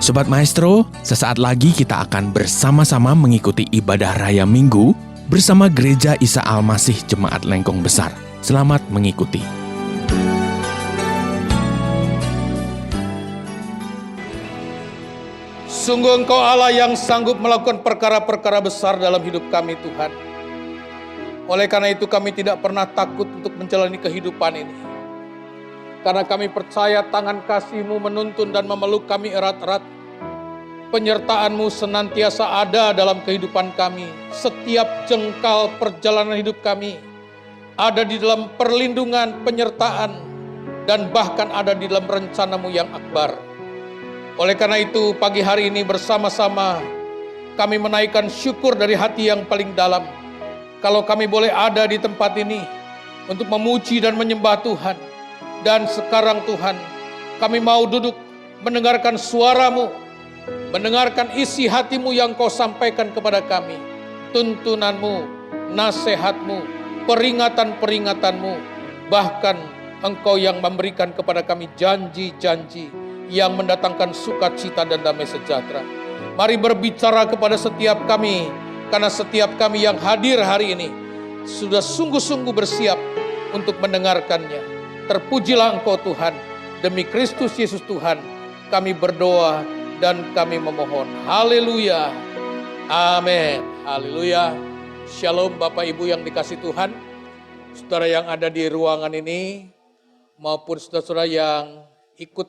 Sobat Maestro, sesaat lagi kita akan bersama-sama mengikuti ibadah Raya Minggu bersama Gereja Isa Al-Masih Jemaat Lengkong Besar. Selamat mengikuti. Sungguh Engkau Allah yang sanggup melakukan perkara-perkara besar dalam hidup kami, Tuhan. Oleh karena itu kami tidak pernah takut untuk menjalani kehidupan ini. Karena kami percaya tangan kasih-Mu menuntun dan memeluk kami erat-erat. Penyertaan-Mu senantiasa ada dalam kehidupan kami. Setiap jengkal perjalanan hidup kami ada di dalam perlindungan, penyertaan, dan bahkan ada di dalam rencana-Mu yang akbar. Oleh karena itu pagi hari ini bersama-sama kami menaikkan syukur dari hati yang paling dalam. Kalau kami boleh ada di tempat ini untuk memuji dan menyembah Tuhan. Dan sekarang Tuhan, kami mau duduk mendengarkan suara-Mu, mendengarkan isi hati-Mu yang Kau sampaikan kepada kami. Tuntunan-Mu, nasihat-Mu, peringatan-peringatan-Mu, bahkan Engkau yang memberikan kepada kami janji-janji yang mendatangkan sukacita dan damai sejahtera. Mari berbicara kepada setiap kami, karena setiap kami yang hadir hari ini sudah sungguh-sungguh bersiap untuk mendengarkannya. Terpujilah Engkau Tuhan, demi Kristus Yesus Tuhan, kami berdoa dan kami memohon. Haleluya, amin, haleluya. Shalom Bapak Ibu yang dikasih Tuhan, saudara yang ada di ruangan ini, maupun saudara-saudara yang ikut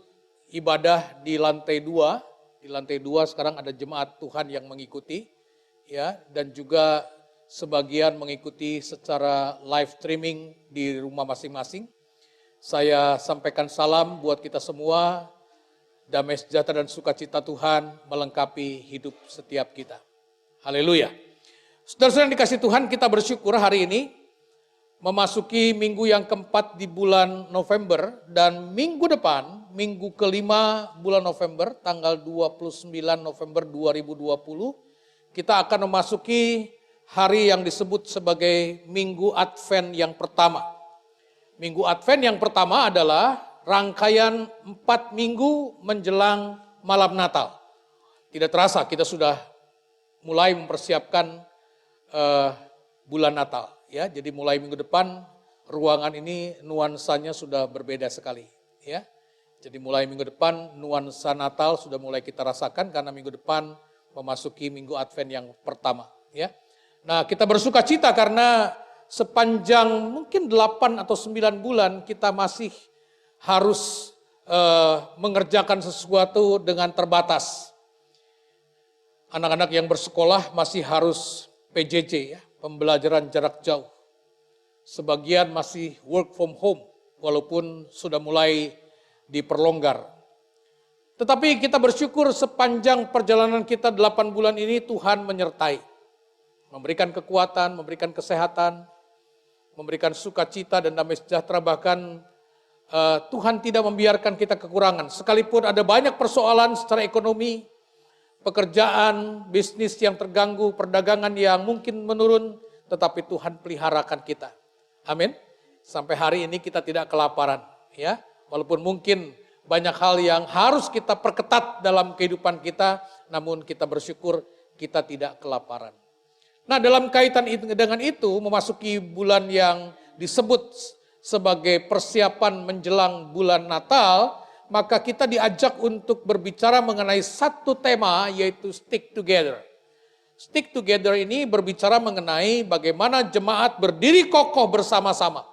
ibadah di lantai 2. Di lantai 2 sekarang ada jemaat Tuhan yang mengikuti, ya, dan juga sebagian mengikuti secara live streaming di rumah masing-masing. Saya sampaikan salam buat kita semua, damai sejahtera dan sukacita Tuhan melengkapi hidup setiap kita. Haleluya. Saudara-saudara yang dikasih Tuhan, kita bersyukur hari ini memasuki minggu yang keempat di bulan November, dan minggu depan, minggu kelima bulan November, tanggal 29 November 2020, kita akan memasuki hari yang disebut sebagai Minggu Advent yang pertama. Minggu Advent yang pertama adalah rangkaian 4 minggu menjelang malam Natal. Tidak terasa kita sudah mulai mempersiapkan bulan Natal. Ya, jadi mulai minggu depan ruangan ini nuansanya sudah berbeda sekali. Ya, jadi mulai minggu depan nuansa Natal sudah mulai kita rasakan karena minggu depan memasuki Minggu Advent yang pertama. Ya, nah kita bersuka cita karena sepanjang mungkin 8 atau 9 bulan kita masih harus mengerjakan sesuatu dengan terbatas. Anak-anak yang bersekolah masih harus PJJ, ya, pembelajaran jarak jauh. Sebagian masih work from home walaupun sudah mulai diperlonggar. Tetapi kita bersyukur sepanjang perjalanan kita 8 bulan ini Tuhan menyertai. Memberikan kekuatan, memberikan kesehatan, memberikan sukacita dan damai sejahtera, bahkan Tuhan tidak membiarkan kita kekurangan. Sekalipun ada banyak persoalan secara ekonomi, pekerjaan, bisnis yang terganggu, perdagangan yang mungkin menurun, tetapi Tuhan peliharakan kita. Amin. Sampai hari ini kita tidak kelaparan, ya. Walaupun mungkin banyak hal yang harus kita perketat dalam kehidupan kita, namun kita bersyukur kita tidak kelaparan. Nah, dalam kaitan dengan itu, memasuki bulan yang disebut sebagai persiapan menjelang bulan Natal, maka kita diajak untuk berbicara mengenai satu tema, yaitu stick together. Stick together ini berbicara mengenai bagaimana jemaat berdiri kokoh bersama-sama.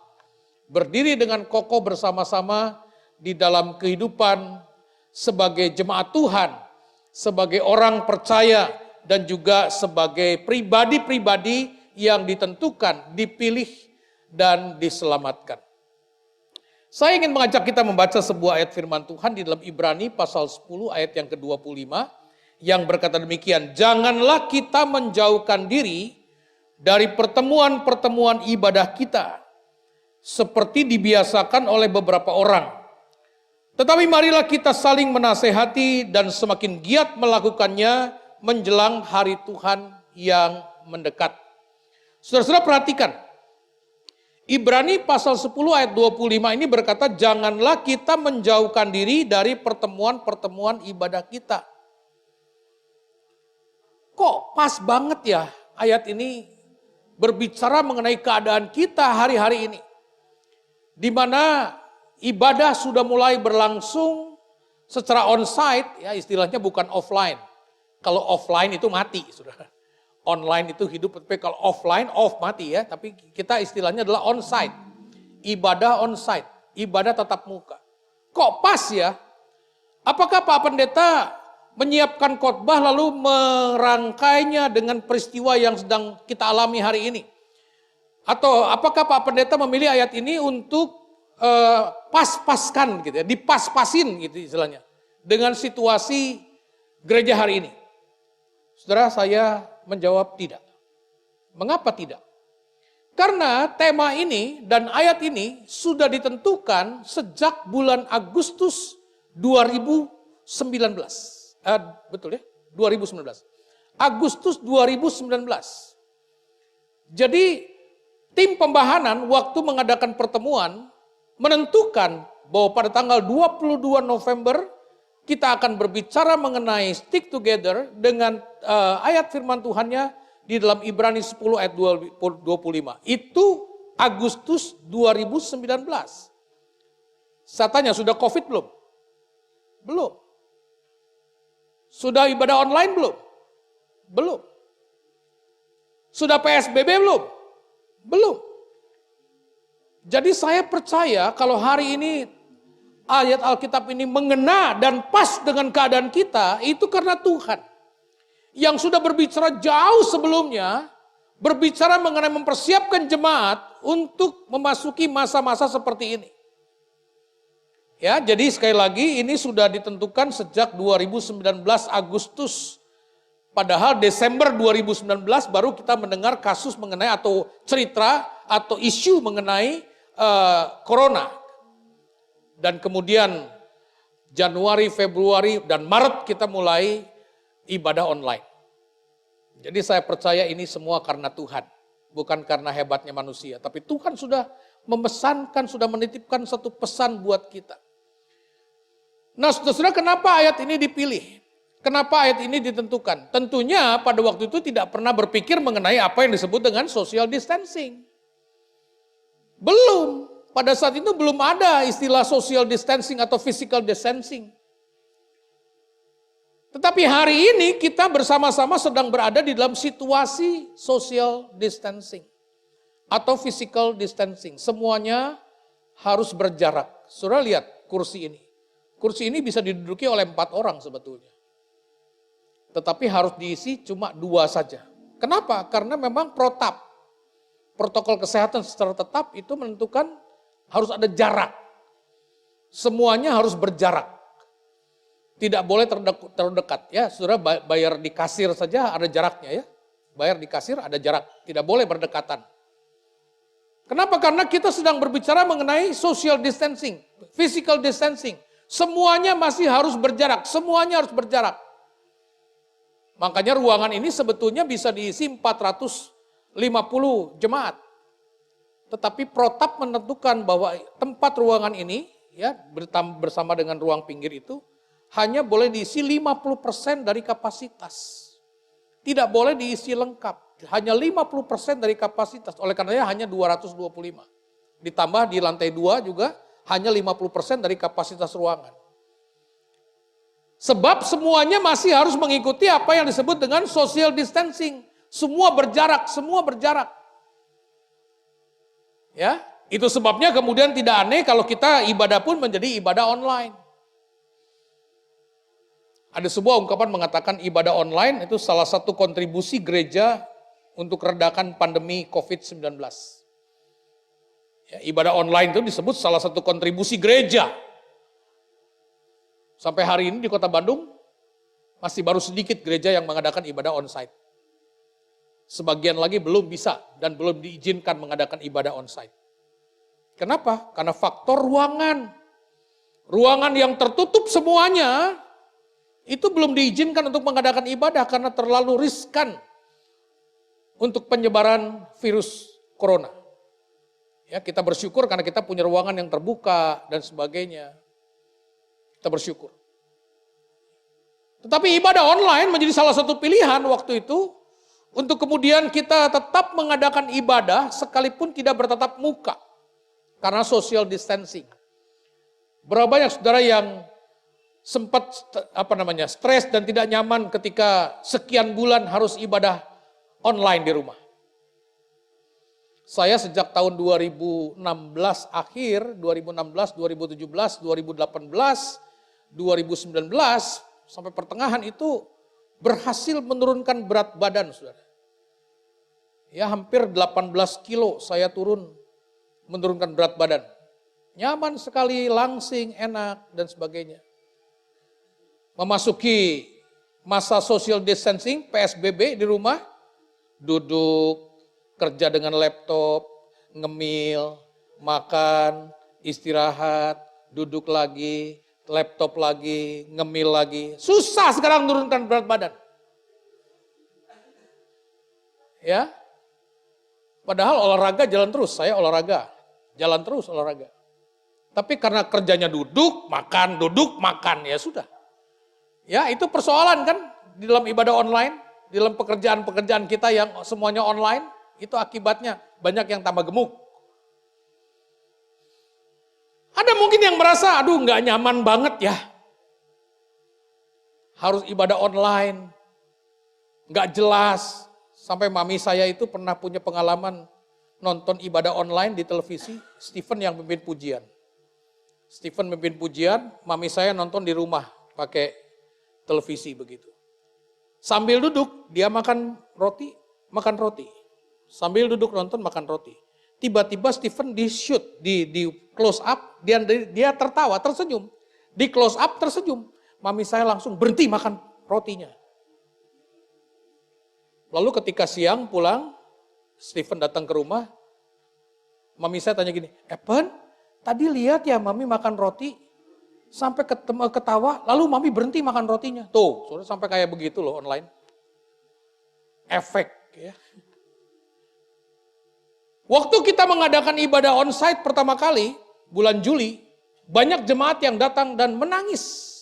Berdiri dengan kokoh bersama-sama di dalam kehidupan sebagai jemaat Tuhan, sebagai orang percaya, dan juga sebagai pribadi-pribadi yang ditentukan, dipilih, dan diselamatkan. Saya ingin mengajak kita membaca sebuah ayat firman Tuhan di dalam Ibrani pasal 10 ayat yang ke-25 yang berkata demikian, "Janganlah kita menjauhkan diri dari pertemuan-pertemuan ibadah kita seperti dibiasakan oleh beberapa orang. Tetapi marilah kita saling menasehati dan semakin giat melakukannya menjelang hari Tuhan yang mendekat." Saudara-saudara perhatikan, Ibrani pasal 10 ayat 25 ini berkata, janganlah kita menjauhkan diri dari pertemuan-pertemuan ibadah kita. kok pas banget ya ayat ini berbicara mengenai keadaan kita hari-hari ini. Di mana ibadah sudah mulai berlangsung secara onsite, ya istilahnya bukan offline. Kalau offline itu mati, saudara. Online itu hidup, tapi kalau offline, off mati ya. Tapi kita istilahnya adalah onsite. Ibadah onsite, ibadah tatap muka. Kok pas ya? Apakah Pak Pendeta menyiapkan khotbah lalu merangkainya dengan peristiwa yang sedang kita alami hari ini? Atau apakah Pak Pendeta memilih ayat ini untuk pas-paskan gitu ya, dipas-pasin gitu istilahnya dengan situasi gereja hari ini? Saudara, saya menjawab tidak. Mengapa tidak? Karena tema ini dan ayat ini sudah ditentukan sejak bulan Agustus 2019. Betul ya? 2019. Agustus 2019. Jadi tim pembahanan waktu mengadakan pertemuan menentukan bahwa pada tanggal 22 November kita akan berbicara mengenai stick together dengan ayat firman Tuhannya di dalam Ibrani 10 ayat 25. Itu Agustus 2019. Saya tanya, sudah COVID belum? Belum. Sudah ibadah online belum? Belum. Sudah PSBB belum? Belum. Jadi saya percaya kalau hari ini ayat Alkitab ini mengena dan pas dengan keadaan kita, itu karena Tuhan. Yang sudah berbicara jauh sebelumnya, berbicara mengenai mempersiapkan jemaat untuk memasuki masa-masa seperti ini. Ya, jadi sekali lagi ini sudah ditentukan sejak 2019 Agustus. Padahal Desember 2019 baru kita mendengar kasus mengenai atau cerita atau isu mengenai corona. Dan kemudian Januari, Februari, dan Maret kita mulai ibadah online. Jadi saya percaya ini semua karena Tuhan. Bukan karena hebatnya manusia. Tapi Tuhan sudah memesankan, sudah menitipkan satu pesan buat kita. Nah, saudara, kenapa ayat ini dipilih? Kenapa ayat ini ditentukan? Tentunya pada waktu itu tidak pernah berpikir mengenai apa yang disebut dengan social distancing. Belum. Pada saat itu belum ada istilah social distancing atau physical distancing. Tetapi hari ini kita bersama-sama sedang berada di dalam situasi social distancing atau physical distancing. Semuanya harus berjarak. Saudara lihat kursi ini. Kursi ini bisa diduduki oleh 4 orang sebetulnya. Tetapi harus diisi cuma 2 saja. Kenapa? Karena memang protokol kesehatan secara tetap itu menentukan harus ada jarak. Semuanya harus berjarak. Tidak boleh terdekat ya. Saudara bayar di kasir saja ada jaraknya ya. Bayar di kasir ada jarak. Tidak boleh berdekatan. Kenapa? Karena kita sedang berbicara mengenai social distancing, physical distancing. Semuanya masih harus berjarak. Semuanya harus berjarak. Makanya ruangan ini sebetulnya bisa diisi 450 jemaat. Tetapi protap menentukan bahwa tempat ruangan ini ya bersama dengan ruang pinggir itu hanya boleh diisi 50% dari kapasitas. Tidak boleh diisi lengkap, hanya 50% dari kapasitas. Oleh karenanya hanya 225. Ditambah di lantai 2 juga hanya 50% dari kapasitas ruangan. Sebab semuanya masih harus mengikuti apa yang disebut dengan social distancing. Semua berjarak, semua berjarak. Ya, itu sebabnya kemudian tidak aneh kalau kita ibadah pun menjadi ibadah online. Ada sebuah ungkapan mengatakan ibadah online itu salah satu kontribusi gereja untuk redakan pandemi COVID-19. Ya, ibadah online itu disebut salah satu kontribusi gereja. Sampai hari ini di Kota Bandung masih baru sedikit gereja yang mengadakan ibadah onsite. Sebagian lagi belum bisa dan belum diizinkan mengadakan ibadah onsite. Kenapa? Karena faktor ruangan. Ruangan yang tertutup semuanya itu belum diizinkan untuk mengadakan ibadah karena terlalu riskan untuk penyebaran virus corona. Ya, kita bersyukur karena kita punya ruangan yang terbuka dan sebagainya. Kita bersyukur. Tetapi ibadah online menjadi salah satu pilihan waktu itu untuk kemudian kita tetap mengadakan ibadah sekalipun tidak bertatap muka karena social distancing. Berapa banyak saudara yang sempat stres dan tidak nyaman ketika sekian bulan harus ibadah online di rumah. Saya sejak tahun 2016 akhir, 2016, 2017, 2018, 2019 sampai pertengahan itu berhasil menurunkan berat badan, saudara. Ya, hampir 18 kilo saya turun menurunkan berat badan. Nyaman sekali, langsing, enak, dan sebagainya. Memasuki masa social distancing, PSBB di rumah, duduk, kerja dengan laptop, ngemil, makan, istirahat, duduk lagi, laptop lagi, ngemil lagi. Susah sekarang menurunkan berat badan. Ya. Padahal olahraga jalan terus, saya olahraga. Jalan terus olahraga. Tapi karena kerjanya duduk, makan, ya sudah. Ya, itu persoalan kan di dalam ibadah online, di dalam pekerjaan-pekerjaan kita yang semuanya online, itu akibatnya banyak yang tambah gemuk. Ada mungkin yang merasa, aduh nggak nyaman banget ya. Harus ibadah online, nggak jelas. Sampai mami saya itu pernah punya pengalaman nonton ibadah online di televisi, Stephen yang memimpin pujian. Stephen memimpin pujian, mami saya nonton di rumah pakai televisi begitu. Sambil duduk, dia makan roti. Sambil duduk nonton makan roti. Tiba-tiba Stephen di shoot, di close up, dia tertawa, tersenyum. Di close up tersenyum. Mami saya langsung berhenti makan rotinya. Lalu ketika siang pulang, Stephen datang ke rumah. Mami saya tanya gini, Evan, tadi lihat ya mami makan roti, sampai ketawa, lalu mami berhenti makan rotinya. Tuh, sudah sampai kayak begitu loh online. Efek ya. Waktu kita mengadakan ibadah onsite pertama kali, bulan Juli, banyak jemaat yang datang dan menangis.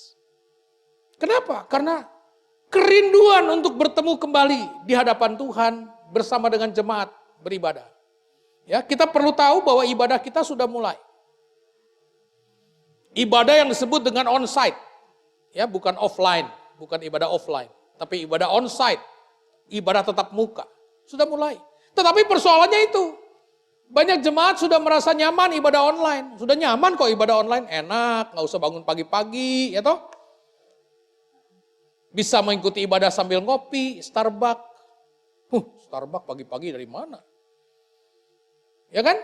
Kenapa? Karena kerinduan untuk bertemu kembali di hadapan Tuhan bersama dengan jemaat beribadah. Ya, kita perlu tahu bahwa ibadah kita sudah mulai. Ibadah yang disebut dengan onsite, ya bukan offline, bukan ibadah offline, tapi ibadah onsite, ibadah tatap muka, sudah mulai. Tetapi persoalannya itu, banyak jemaat sudah merasa nyaman ibadah online. Sudah nyaman kok ibadah online, enak, gak usah bangun pagi-pagi, ya toh. Bisa mengikuti ibadah sambil ngopi, Starbucks. Starbucks pagi-pagi dari mana? Ya kan?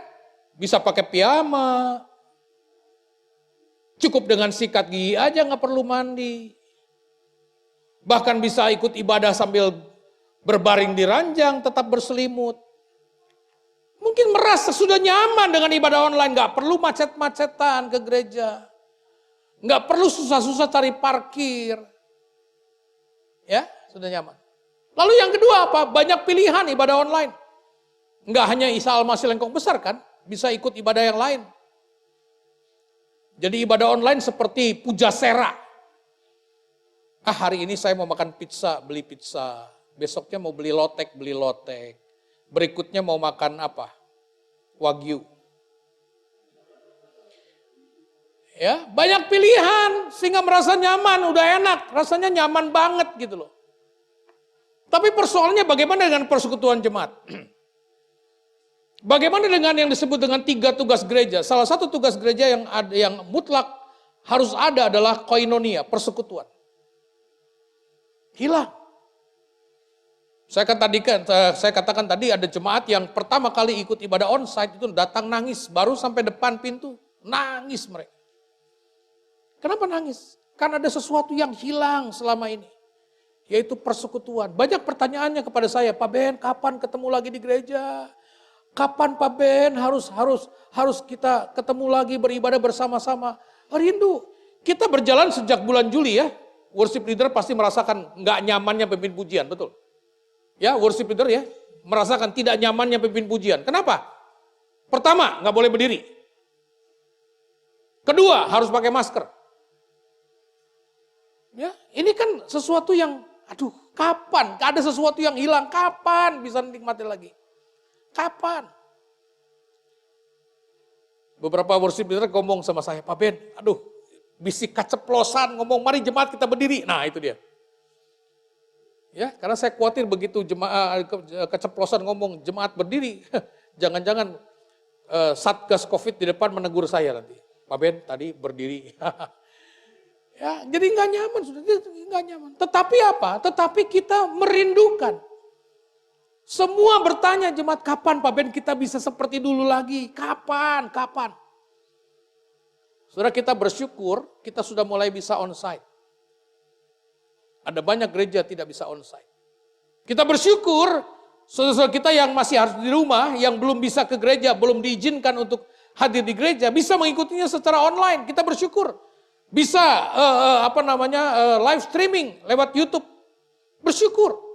Bisa pakai piyama. Cukup dengan sikat gigi aja gak perlu mandi. Bahkan bisa ikut ibadah sambil berbaring di ranjang, tetap berselimut. Mungkin merasa sudah nyaman dengan ibadah online, gak perlu macet-macetan ke gereja. Gak perlu susah-susah cari parkir. Ya, sudah nyaman. Lalu yang kedua apa? Banyak pilihan ibadah online. Gak hanya Isa Al-Masih Lengkong Besar kan, bisa ikut ibadah yang lain. Jadi ibadah online seperti Pujasera. Hari ini saya mau makan pizza, beli pizza. Besoknya mau beli lotek, beli lotek. Berikutnya mau makan apa? Wagyu. Ya, banyak pilihan sehingga merasa nyaman, udah enak, rasanya nyaman banget gitu loh. Tapi persoalannya bagaimana dengan persekutuan jemaat? Bagaimana dengan yang disebut dengan 3 tugas gereja? Salah satu tugas gereja yang mutlak harus ada adalah koinonia, persekutuan. Hilang. Saya katakan tadi ada jemaat yang pertama kali ikut ibadah onsite itu datang nangis, baru sampai depan pintu, nangis mereka. Kenapa nangis? Karena ada sesuatu yang hilang selama ini, yaitu persekutuan. Banyak pertanyaannya kepada saya, Pak Ben, kapan ketemu lagi di gereja? Kapan Pak Ben harus kita ketemu lagi beribadah bersama-sama? Rindu. Kita berjalan sejak bulan Juli ya. Worship leader pasti merasakan nggak nyamannya pemimpin pujian, betul? Ya, worship leader ya, merasakan tidak nyamannya pemimpin pujian. Kenapa? Pertama, nggak boleh berdiri. Kedua, harus pakai masker. Ya, ini kan sesuatu yang, aduh, kapan? Ada sesuatu yang hilang, kapan bisa nikmati lagi? Kapan? Beberapa worship leader ngomong sama saya, Pak Ben, aduh, bisik keceplosan ngomong, mari jemaat kita berdiri. Nah, itu dia. Ya, karena saya khawatir begitu jemaat keceplosan ngomong jemaat berdiri, jangan-jangan Satgas Covid di depan menegur saya nanti. Pak Ben tadi berdiri. Ya, jadi nggak nyaman, sudah nggak nyaman. Tetapi apa? Tetapi kita merindukan. Semua bertanya jemaat, kapan Pak Ben kita bisa seperti dulu lagi? Kapan? Kapan? Saudara, kita bersyukur kita sudah mulai bisa onsite. Ada banyak gereja tidak bisa onsite. Kita bersyukur saudara-saudara kita yang masih harus di rumah, yang belum bisa ke gereja, belum diizinkan untuk hadir di gereja, bisa mengikutinya secara online. Kita bersyukur. Bisa live streaming lewat YouTube. Bersyukur.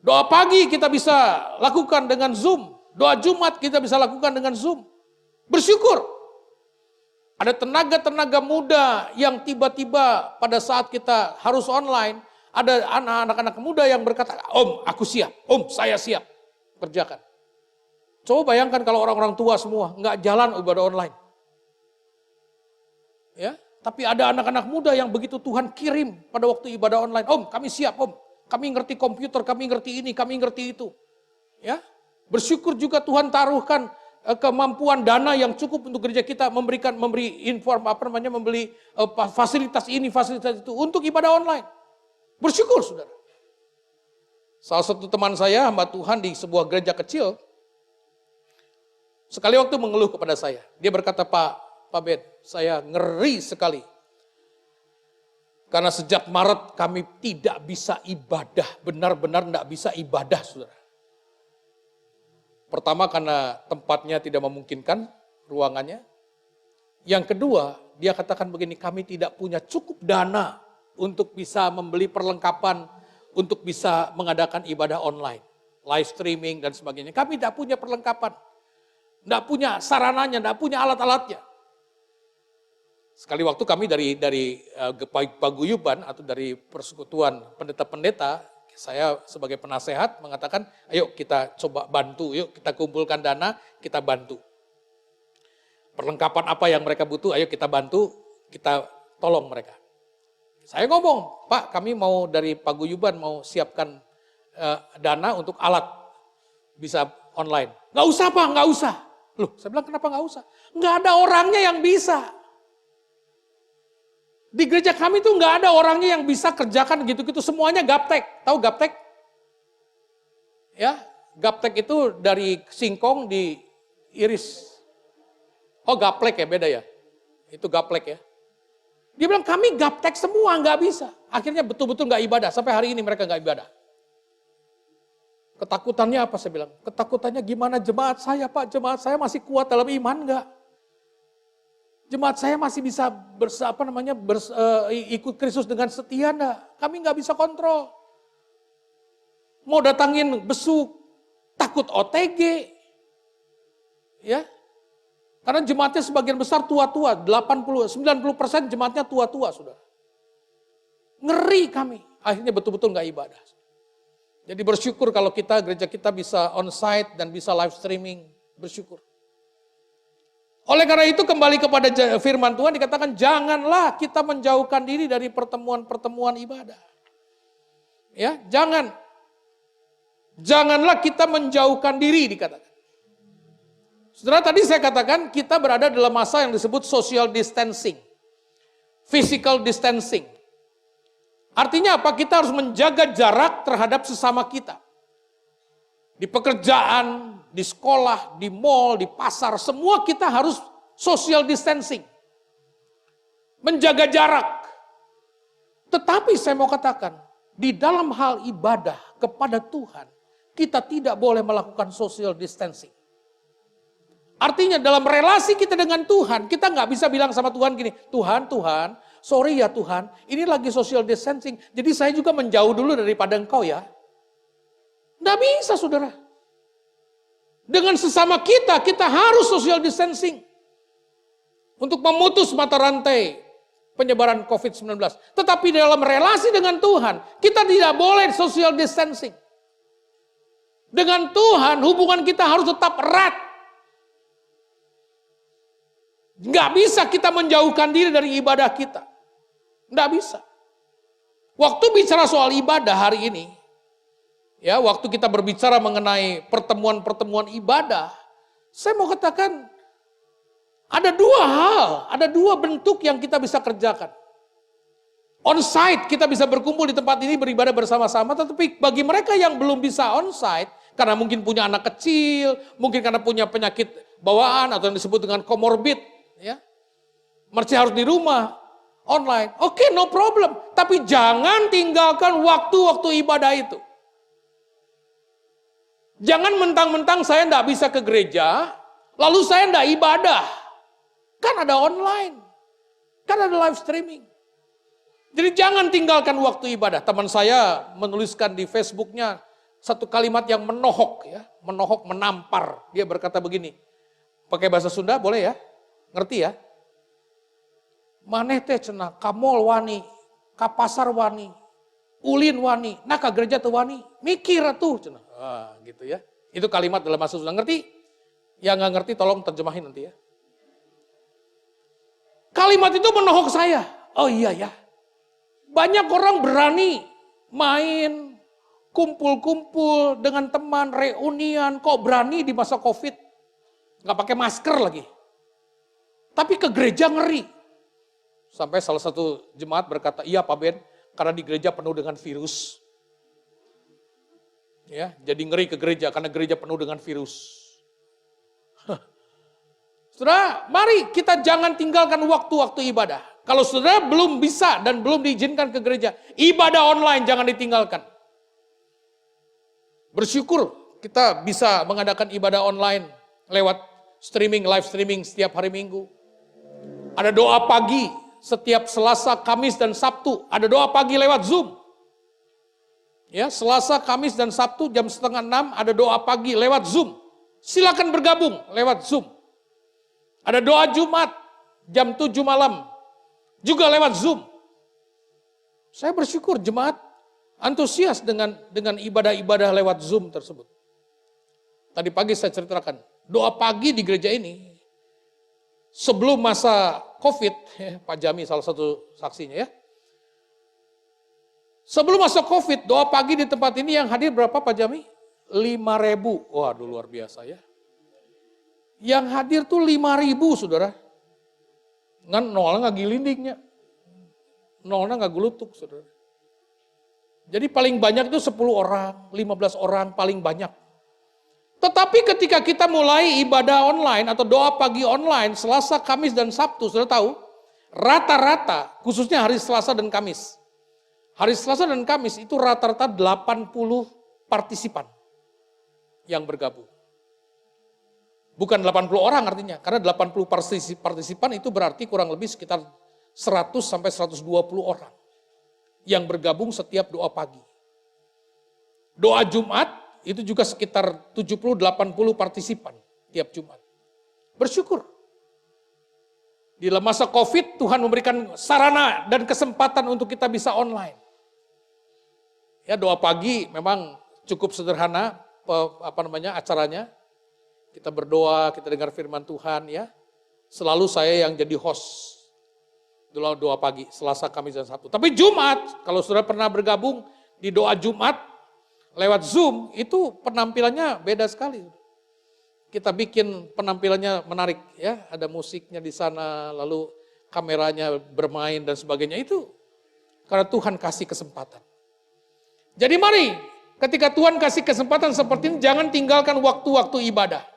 Doa pagi kita bisa lakukan dengan Zoom. Doa Jumat kita bisa lakukan dengan Zoom. Bersyukur. Ada tenaga-tenaga muda yang tiba-tiba pada saat kita harus online, ada anak-anak muda yang berkata, Om aku siap, Om saya siap. Kerjakan. Coba bayangkan kalau orang-orang tua semua nggak jalan ibadah online. Ya, tapi ada anak-anak muda yang begitu Tuhan kirim pada waktu ibadah online. Om, kami siap, Om. Kami ngerti komputer, kami ngerti ini, kami ngerti itu. Ya, bersyukur juga Tuhan taruhkan kemampuan dana yang cukup untuk gereja kita memberi fasilitas ini, fasilitas itu untuk ibadah online. Bersyukur, saudara. Salah satu teman saya, hamba Tuhan di sebuah gereja kecil, sekali waktu mengeluh kepada saya. Dia berkata, Pak Ben, saya ngeri sekali. Karena sejak Maret kami tidak bisa ibadah, benar-benar tidak bisa ibadah, saudara. Pertama karena tempatnya tidak memungkinkan, ruangannya. Yang kedua, dia katakan begini, kami tidak punya cukup dana untuk bisa membeli perlengkapan, untuk bisa mengadakan ibadah online, live streaming dan sebagainya. Kami tidak punya perlengkapan, tidak punya sarananya, tidak punya alat-alatnya. Sekali waktu kami dari paguyuban atau dari persekutuan pendeta-pendeta, saya sebagai penasehat mengatakan, ayo kita coba bantu, yuk kita kumpulkan dana, kita bantu. Perlengkapan apa yang mereka butuh, ayo kita bantu, kita tolong mereka. Saya ngomong, Pak kami mau dari paguyuban mau siapkan dana untuk alat bisa online. Nggak usah Pak, nggak usah. Loh, saya bilang kenapa nggak usah? Nggak ada orangnya yang bisa. Di gereja kami tuh nggak ada orangnya yang bisa kerjakan gitu-gitu, semuanya gaptek. Tahu gaptek? Ya, gaptek itu dari singkong diiris. Oh gaplek ya, beda ya. Itu gaplek ya. Dia bilang kami gaptek semua, nggak bisa. Akhirnya betul-betul nggak ibadah, sampai hari ini mereka nggak ibadah. Ketakutannya apa saya bilang? Ketakutannya gimana jemaat saya Pak, jemaat saya masih kuat dalam iman nggak? Jemaat saya masih bisa ikut Kristus dengan setia enggak? Kami nggak bisa kontrol. Mau datangin besuk, takut OTG. Ya. Karena jemaatnya sebagian besar tua-tua, 80-90% jemaatnya tua-tua sudah. Ngeri kami, akhirnya betul-betul nggak ibadah. Jadi bersyukur kalau gereja kita bisa onsite dan bisa live streaming, bersyukur. Oleh karena itu kembali kepada firman Tuhan dikatakan janganlah kita menjauhkan diri dari pertemuan-pertemuan ibadah. Ya, janganlah kita menjauhkan diri dikatakan. Saudara tadi saya katakan kita berada dalam masa yang disebut social distancing. Physical distancing. Artinya apa? Kita harus menjaga jarak terhadap sesama kita. Di pekerjaan, di sekolah, di mall, di pasar, semua kita harus social distancing. Menjaga jarak. Tetapi saya mau katakan, di dalam hal ibadah kepada Tuhan, kita tidak boleh melakukan social distancing. Artinya dalam relasi kita dengan Tuhan, kita nggak bisa bilang sama Tuhan gini, Tuhan, sorry ya Tuhan, ini lagi social distancing, jadi saya juga menjauh dulu daripada engkau ya. Nggak bisa saudara. Dengan sesama kita harus social distancing. Untuk memutus mata rantai penyebaran COVID-19. Tetapi dalam relasi dengan Tuhan, kita tidak boleh social distancing. Dengan Tuhan, hubungan kita harus tetap erat. Nggak bisa kita menjauhkan diri dari ibadah kita. Nggak bisa. Waktu bicara soal ibadah hari ini, ya, waktu kita berbicara mengenai pertemuan-pertemuan ibadah, saya mau katakan ada dua hal, ada dua bentuk yang kita bisa kerjakan. On-site kita bisa berkumpul di tempat ini beribadah bersama-sama, tetapi bagi mereka yang belum bisa on-site, karena mungkin punya anak kecil, mungkin karena punya penyakit bawaan atau yang disebut dengan comorbid, ya, masih harus di rumah, online. Oke, no problem. Tapi jangan tinggalkan waktu-waktu ibadah itu. Jangan mentang-mentang saya enggak bisa ke gereja, lalu saya enggak ibadah. Kan ada online, kan ada live streaming. Jadi jangan tinggalkan waktu ibadah. Teman saya menuliskan di Facebooknya satu kalimat yang menohok, ya, menohok, menampar. Dia berkata begini, pakai bahasa Sunda boleh ya? Ngerti ya? Maneh teh cenah ka mall wani, ka pasar wani, ulin wani, nah ka gereja teu wani, mikir atuh cenah. Gitu ya. Itu kalimat dalam bahasa Sunda, ngerti? Yang nggak ngerti tolong terjemahin nanti ya. Kalimat itu menohok saya. Oh iya ya. Banyak orang berani main, kumpul-kumpul dengan teman, reunian, kok berani di masa Covid. Nggak pakai masker lagi. Tapi ke gereja ngeri. Sampai salah satu jemaat berkata, iya Pak Ben, karena di gereja penuh dengan virus. Ya, jadi ngeri ke gereja karena gereja penuh dengan virus. Saudara, mari kita jangan tinggalkan waktu-waktu ibadah. Kalau saudara belum bisa dan belum diizinkan ke gereja, ibadah online jangan ditinggalkan. Bersyukur kita bisa mengadakan ibadah online lewat streaming, live streaming setiap hari Minggu. Ada doa pagi setiap Selasa, Kamis, dan Sabtu. Ada doa pagi lewat Zoom. Ya, Selasa, Kamis, dan Sabtu jam 5:30 ada doa pagi lewat Zoom. Silakan bergabung lewat Zoom. Ada doa Jumat jam 7 malam juga lewat Zoom. Saya bersyukur jemaat antusias dengan ibadah-ibadah lewat Zoom tersebut. Tadi pagi saya ceritakan, doa pagi di gereja ini sebelum masa Covid, Pak Jami salah satu saksinya ya. Sebelum masa Covid, doa pagi di tempat ini yang hadir berapa Pak Jami? 5.000. Waduh luar biasa ya. Yang hadir tuh 5.000 saudara. Ngan nolnya nggak gilindingnya. Nolnya nggak gulutuk saudara. Jadi paling banyak itu 10 orang, 15 orang paling banyak. Tetapi ketika kita mulai ibadah online atau doa pagi online, Selasa, Kamis, dan Sabtu, saudara tahu, rata-rata, khususnya hari Selasa dan Kamis. Hari Selasa dan Kamis itu rata-rata 80 partisipan yang bergabung. Bukan 80 orang artinya, karena 80 partisipan itu berarti kurang lebih sekitar 100 sampai 120 orang yang bergabung setiap doa pagi. Doa Jumat itu juga sekitar 70-80 partisipan tiap Jumat. Bersyukur. Di dalam masa Covid Tuhan memberikan sarana dan kesempatan untuk kita bisa online. Ya, doa pagi memang cukup sederhana acaranya. Kita berdoa, kita dengar firman Tuhan ya. Selalu saya yang jadi host dalam doa pagi, Selasa, Kamis, dan Sabtu. Tapi Jumat, kalau saudara pernah bergabung di doa Jumat lewat Zoom, itu penampilannya beda sekali. Kita bikin penampilannya menarik ya, ada musiknya di sana, lalu kameranya bermain dan sebagainya itu. Karena Tuhan kasih kesempatan. Jadi mari, ketika Tuhan kasih kesempatan seperti ini, jangan tinggalkan waktu-waktu ibadah.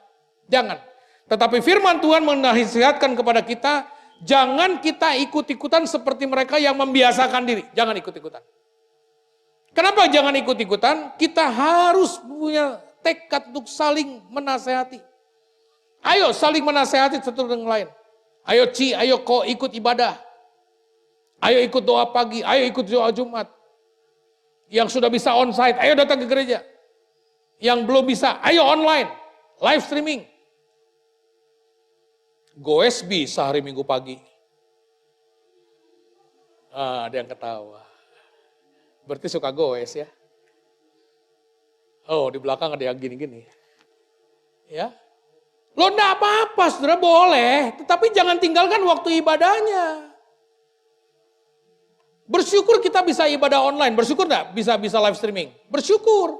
Jangan. Tetapi firman Tuhan menasihatkan kepada kita, jangan kita ikut-ikutan seperti mereka yang membiasakan diri. Jangan ikut-ikutan. Kenapa jangan ikut-ikutan? Kita harus punya tekad untuk saling menasehati. Ayo saling menasehati satu dengan lain. Ayo ayo kau ikut ibadah. Ayo ikut doa pagi, ayo ikut doa Jumat. Yang sudah bisa onsite, ayo datang ke gereja. Yang belum bisa, ayo online, live streaming. Goes bisa hari Minggu pagi. Ada yang ketawa. Berarti suka goes ya. Oh, di belakang ada yang gini-gini. Ya. Lo enggak apa-apa, saudara, boleh. Tetapi jangan tinggalkan waktu ibadahnya. Bersyukur kita bisa ibadah online. Bersyukur enggak bisa live streaming? Bersyukur.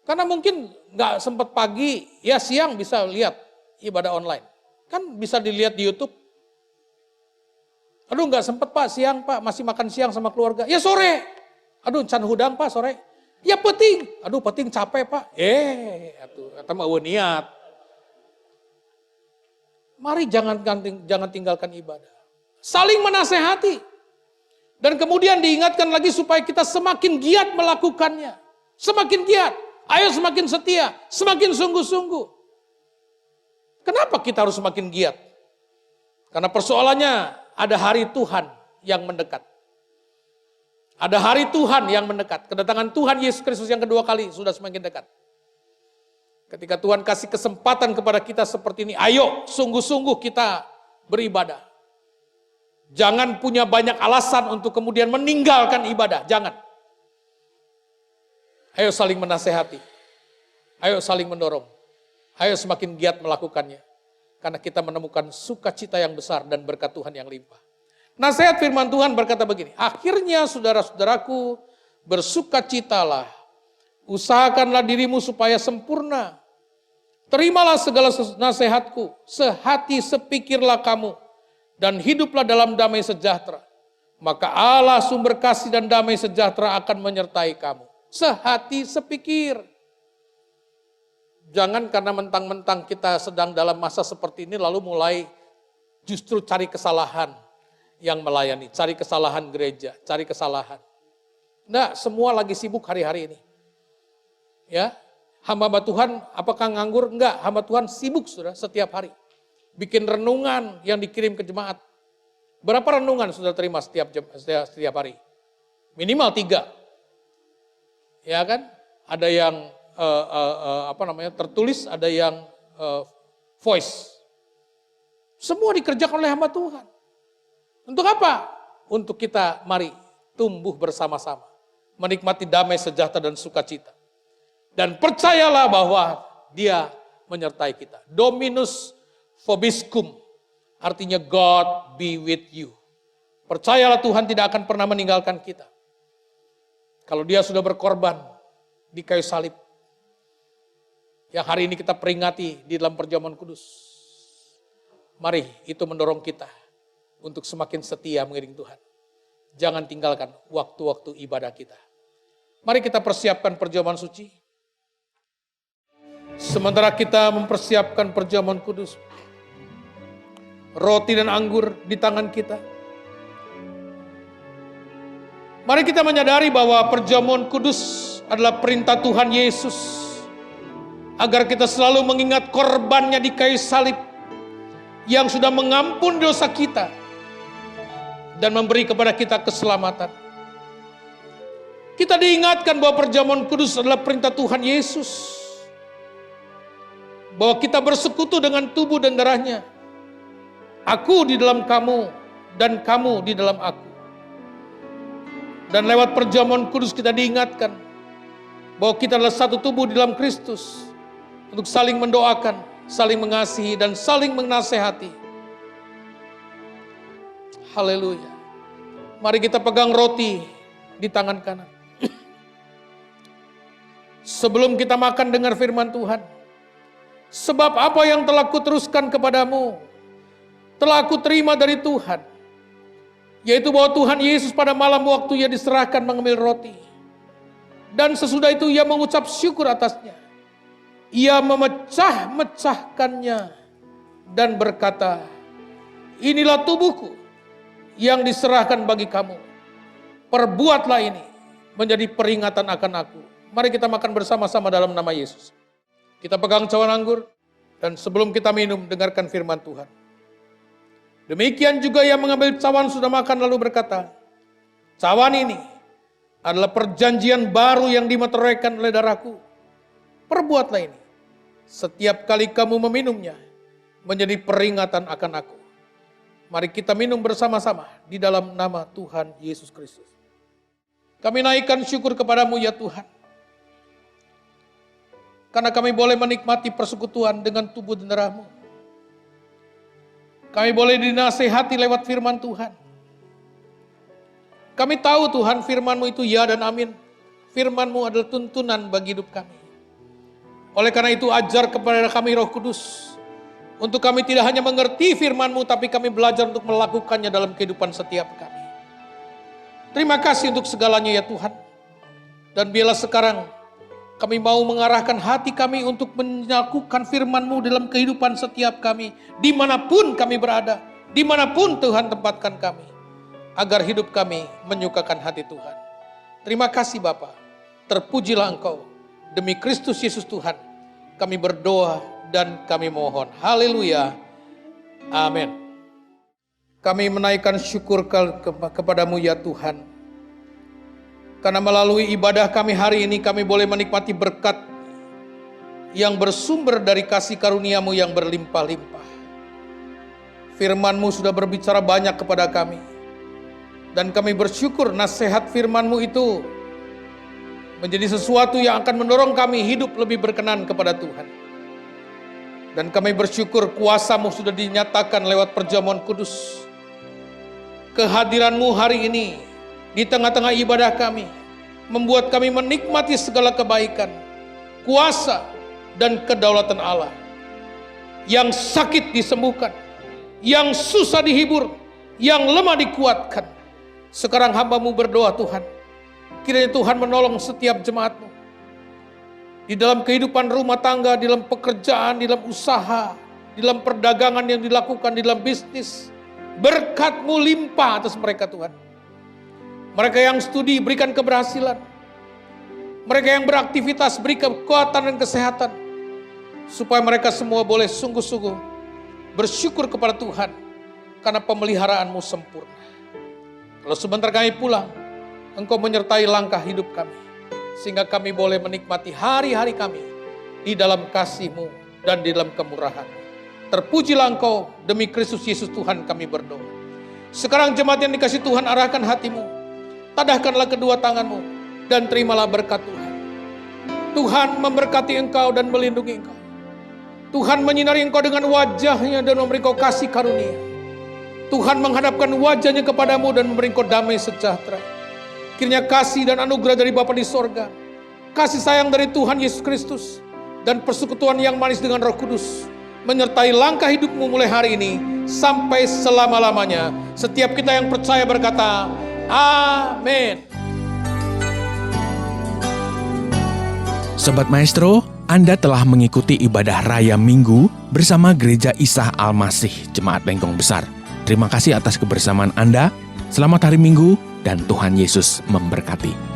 Karena mungkin enggak sempat pagi, ya siang bisa lihat ibadah online. Kan bisa dilihat di YouTube. Aduh enggak sempat Pak, siang Pak, masih makan siang sama keluarga. Ya sore. Aduh can hudang Pak sore. Ya peting. Aduh peting capek Pak. Atuh, eta mah niat. Mari jangan tinggalkan ibadah. Saling menasehati. Dan kemudian diingatkan lagi supaya kita semakin giat melakukannya. Semakin giat. Ayo semakin setia. Semakin sungguh-sungguh. Kenapa kita harus semakin giat? Karena persoalannya ada hari Tuhan yang mendekat. Ada hari Tuhan yang mendekat. Kedatangan Tuhan Yesus Kristus yang kedua kali sudah semakin dekat. Ketika Tuhan kasih kesempatan kepada kita seperti ini, ayo sungguh-sungguh kita beribadah. Jangan punya banyak alasan untuk kemudian meninggalkan ibadah, jangan. Ayo saling menasehati, ayo saling mendorong, ayo semakin giat melakukannya. Karena kita menemukan sukacita yang besar dan berkat Tuhan yang limpah. Nasihat firman Tuhan berkata begini, akhirnya saudara-saudaraku bersukacitalah. Usahakanlah dirimu supaya sempurna. Terimalah segala nasihatku, sehati sepikirlah kamu, dan hiduplah dalam damai sejahtera. Maka Allah sumber kasih dan damai sejahtera akan menyertai kamu. Sehati sepikir. Jangan karena mentang-mentang kita sedang dalam masa seperti ini, lalu mulai justru cari kesalahan yang melayani. Cari kesalahan gereja, cari kesalahan. Nah, semua lagi sibuk hari-hari ini. Ya, hamba Tuhan apakah nganggur? Enggak, hamba Tuhan sibuk sudah setiap hari. Bikin renungan yang dikirim ke jemaat. Berapa renungan sudah terima setiap hari? Minimal 3. Ya kan? Ada yang tertulis, ada yang voice. Semua dikerjakan oleh hamba Tuhan. Untuk apa? Untuk kita mari tumbuh bersama-sama. Menikmati damai sejahtera dan sukacita. Dan percayalah bahwa dia menyertai kita. Dominus vobiscum, artinya God be with you. Percayalah Tuhan tidak akan pernah meninggalkan kita. Kalau dia sudah berkorban di kayu salib, yang hari ini kita peringati di dalam perjamuan kudus. Mari itu mendorong kita untuk semakin setia mengiring Tuhan. Jangan tinggalkan waktu-waktu ibadah kita. Mari kita persiapkan perjamuan suci. Sementara kita mempersiapkan perjamuan kudus, roti dan anggur di tangan kita. Mari kita menyadari bahwa perjamuan kudus adalah perintah Tuhan Yesus. Agar kita selalu mengingat korbannya di kayu salib. Yang sudah mengampun dosa kita. Dan memberi kepada kita keselamatan. Kita diingatkan bahwa perjamuan kudus adalah perintah Tuhan Yesus. Bahwa kita bersekutu dengan tubuh dan darahnya. Aku di dalam kamu dan kamu di dalam aku. Dan lewat perjamuan kudus kita diingatkan bahwa kita adalah satu tubuh di dalam Kristus. Untuk saling mendoakan, saling mengasihi dan saling menasehati. Haleluya. Mari kita pegang roti di tangan kanan. Sebelum kita makan, dengar firman Tuhan. Sebab apa yang telah kuteruskan kepadamu, telah aku terima dari Tuhan. Yaitu bahwa Tuhan Yesus pada malam waktu ia diserahkan mengambil roti. Dan sesudah itu ia mengucap syukur atasnya. Ia memecah-mecahkannya dan berkata, inilah tubuhku yang diserahkan bagi kamu. Perbuatlah ini menjadi peringatan akan aku. Mari kita makan bersama-sama dalam nama Yesus. Kita pegang cawan anggur, dan sebelum kita minum, dengarkan firman Tuhan. Demikian juga yang mengambil cawan sudah makan lalu berkata, cawan ini adalah perjanjian baru yang dimeteraikan oleh darahku. Perbuatlah ini. Setiap kali kamu meminumnya, menjadi peringatan akan aku. Mari kita minum bersama-sama di dalam nama Tuhan Yesus Kristus. Kami naikkan syukur kepadamu ya Tuhan. Karena kami boleh menikmati persekutuan dengan tubuh dan darah-Mu. Kami boleh dinasehati lewat firman Tuhan. Kami tahu Tuhan firman-Mu itu ya dan amin. Firman-Mu adalah tuntunan bagi hidup kami. Oleh karena itu ajar kepada kami Roh Kudus. Untuk kami tidak hanya mengerti firman-Mu, tapi kami belajar untuk melakukannya dalam kehidupan setiap kami. Terima kasih untuk segalanya ya Tuhan. Dan biarlah sekarang kami mau mengarahkan hati kami untuk melakukan firman-Mu dalam kehidupan setiap kami. Dimanapun kami berada, dimanapun Tuhan tempatkan kami. Agar hidup kami menyukakan hati Tuhan. Terima kasih Bapa. Terpujilah Engkau. Demi Kristus Yesus Tuhan, kami berdoa dan kami mohon. Haleluya. Amin. Kami menaikkan syukur kepadamu ya Tuhan. Karena melalui ibadah kami hari ini kami boleh menikmati berkat yang bersumber dari kasih karunia-Mu yang berlimpah-limpah. Firman-Mu sudah berbicara banyak kepada kami. Dan kami bersyukur nasihat firman-Mu itu menjadi sesuatu yang akan mendorong kami hidup lebih berkenan kepada Tuhan. Dan kami bersyukur kuasa-Mu sudah dinyatakan lewat perjamuan kudus. Kehadiran-Mu hari ini di tengah-tengah ibadah kami membuat kami menikmati segala kebaikan, kuasa dan kedaulatan Allah. Yang sakit disembuhkan, yang susah dihibur, yang lemah dikuatkan. Sekarang hamba-Mu berdoa Tuhan, kiranya Tuhan menolong setiap jemaat-Mu. Di dalam kehidupan rumah tangga, di dalam pekerjaan, di dalam usaha, di dalam perdagangan yang dilakukan, di dalam bisnis. Berkat-Mu limpah atas mereka Tuhan. Mereka yang studi berikan keberhasilan. Mereka yang beraktivitas beri kekuatan dan kesehatan. Supaya mereka semua boleh sungguh-sungguh bersyukur kepada Tuhan. Karena pemeliharaan-Mu sempurna. Kalau sebentar kami pulang, Engkau menyertai langkah hidup kami. Sehingga kami boleh menikmati hari-hari kami di dalam kasih-Mu dan di dalam kemurahan-Mu. Terpujilah Engkau, demi Kristus Yesus Tuhan kami berdoa. Sekarang jemaat yang dikasih Tuhan, arahkan hatimu. Tadahkanlah kedua tanganmu dan terimalah berkat Tuhan. Tuhan memberkati engkau dan melindungi engkau. Tuhan menyinari engkau dengan wajah-Nya dan memberi engkau kasih karunia. Tuhan menghadapkan wajah-Nya kepadamu dan memberi engkau damai sejahtera. Kiranya kasih dan anugerah dari Bapa di sorga, kasih sayang dari Tuhan Yesus Kristus, dan persekutuan yang manis dengan Roh Kudus, menyertai langkah hidupmu mulai hari ini, sampai selama-lamanya. Setiap kita yang percaya berkata, amin. Sobat Maestro, Anda telah mengikuti ibadah Raya Minggu bersama Gereja Isa Al-Masih Jemaat Lengkong Besar. Terima kasih atas kebersamaan Anda. Selamat hari Minggu dan Tuhan Yesus memberkati.